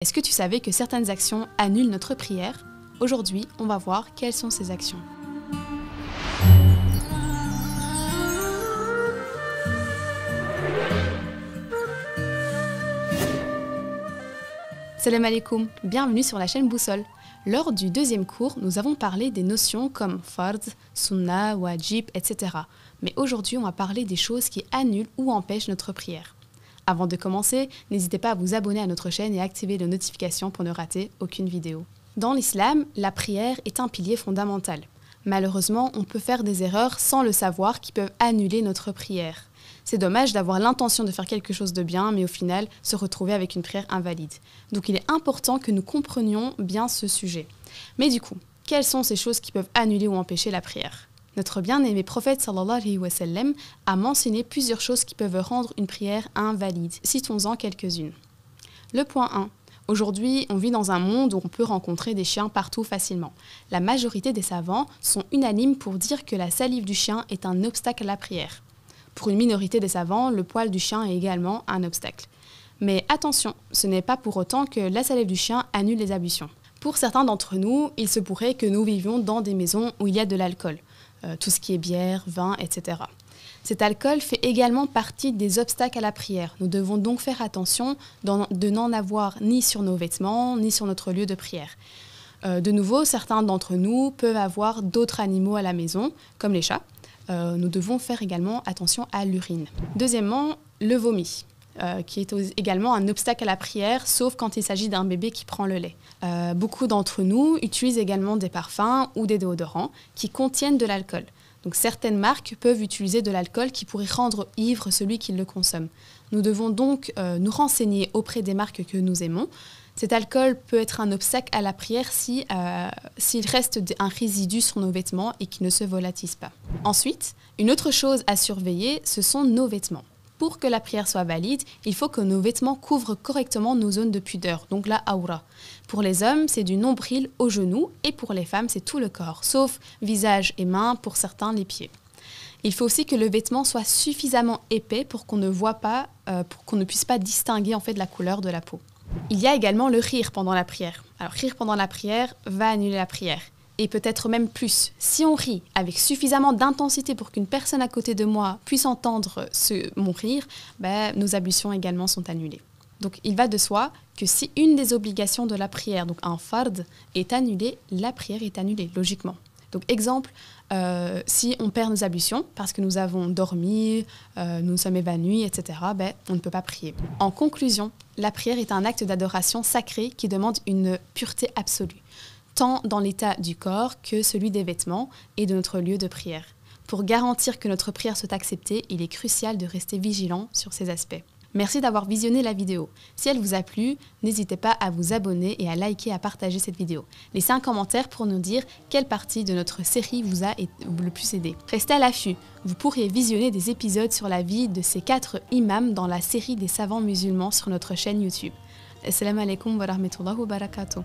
Est-ce que tu savais que certaines actions annulent notre prière? Aujourd'hui, on va voir quelles sont ces actions. Salam alaikum, bienvenue sur la chaîne Boussole. Lors du deuxième cours, nous avons parlé des notions comme fard, sunnah, wajib, etc. Mais aujourd'hui, on va parler des choses qui annulent ou empêchent notre prière. Avant de commencer, n'hésitez pas à vous abonner à notre chaîne et à activer les notifications pour ne rater aucune vidéo. Dans l'islam, la prière est un pilier fondamental. Malheureusement, on peut faire des erreurs sans le savoir qui peuvent annuler notre prière. C'est dommage d'avoir l'intention de faire quelque chose de bien, mais au final, se retrouver avec une prière invalide. Donc il est important que nous comprenions bien ce sujet. Mais du coup, quelles sont ces choses qui peuvent annuler ou empêcher la prière ? Notre bien-aimé prophète sallallahu alayhi wa sallam a mentionné plusieurs choses qui peuvent rendre une prière invalide. Citons-en quelques-unes. Le point 1. Aujourd'hui, on vit dans un monde où on peut rencontrer des chiens partout facilement. La majorité des savants sont unanimes pour dire que la salive du chien est un obstacle à la prière. Pour une minorité des savants, le poil du chien est également un obstacle. Mais attention, ce n'est pas pour autant que la salive du chien annule les ablutions. Pour certains d'entre nous, il se pourrait que nous vivions dans des maisons où il y a de l'alcool. Tout ce qui est bière, vin, etc. Cet alcool fait également partie des obstacles à la prière. Nous devons donc faire attention de n'en avoir ni sur nos vêtements, ni sur notre lieu de prière. De nouveau, certains d'entre nous peuvent avoir d'autres animaux à la maison, comme les chats. Nous devons faire également attention à l'urine. Deuxièmement, le vomi, qui est également un obstacle à la prière, sauf quand il s'agit d'un bébé qui prend le lait. Beaucoup d'entre nous utilisent également des parfums ou des déodorants qui contiennent de l'alcool. Donc certaines marques peuvent utiliser de l'alcool qui pourrait rendre ivre celui qui le consomme. Nous devons donc nous renseigner auprès des marques que nous aimons. Cet alcool peut être un obstacle à la prière s'il reste un résidu sur nos vêtements et qui ne se volatise pas. Ensuite, une autre chose à surveiller, ce sont nos vêtements. Pour que la prière soit valide, il faut que nos vêtements couvrent correctement nos zones de pudeur, donc la aura. Pour les hommes, c'est du nombril au genou et pour les femmes, c'est tout le corps, sauf visage et mains, pour certains les pieds. Il faut aussi que le vêtement soit suffisamment épais pour qu'on ne puisse pas distinguer en fait la couleur de la peau. Il y a également le rire pendant la prière. Alors rire pendant la prière va annuler la prière. Et peut-être même plus. Si on rit avec suffisamment d'intensité pour qu'une personne à côté de moi puisse entendre mon rire, nos ablutions également sont annulées. Donc il va de soi que si une des obligations de la prière, donc un fard, est annulée, la prière est annulée, logiquement. Donc exemple, si on perd nos ablutions parce que nous avons dormi, nous sommes évanouis, etc., on ne peut pas prier. En conclusion, la prière est un acte d'adoration sacré qui demande une pureté absolue, tant dans l'état du corps que celui des vêtements et de notre lieu de prière. Pour garantir que notre prière soit acceptée, il est crucial de rester vigilant sur ces aspects. Merci d'avoir visionné la vidéo. Si elle vous a plu, n'hésitez pas à vous abonner et à liker et à partager cette vidéo. Laissez un commentaire pour nous dire quelle partie de notre série vous a le plus aidé. Restez à l'affût, vous pourriez visionner des épisodes sur la vie de ces 4 imams dans la série des savants musulmans sur notre chaîne YouTube. Assalamu alaikum wa rahmatullahi wa barakatuh.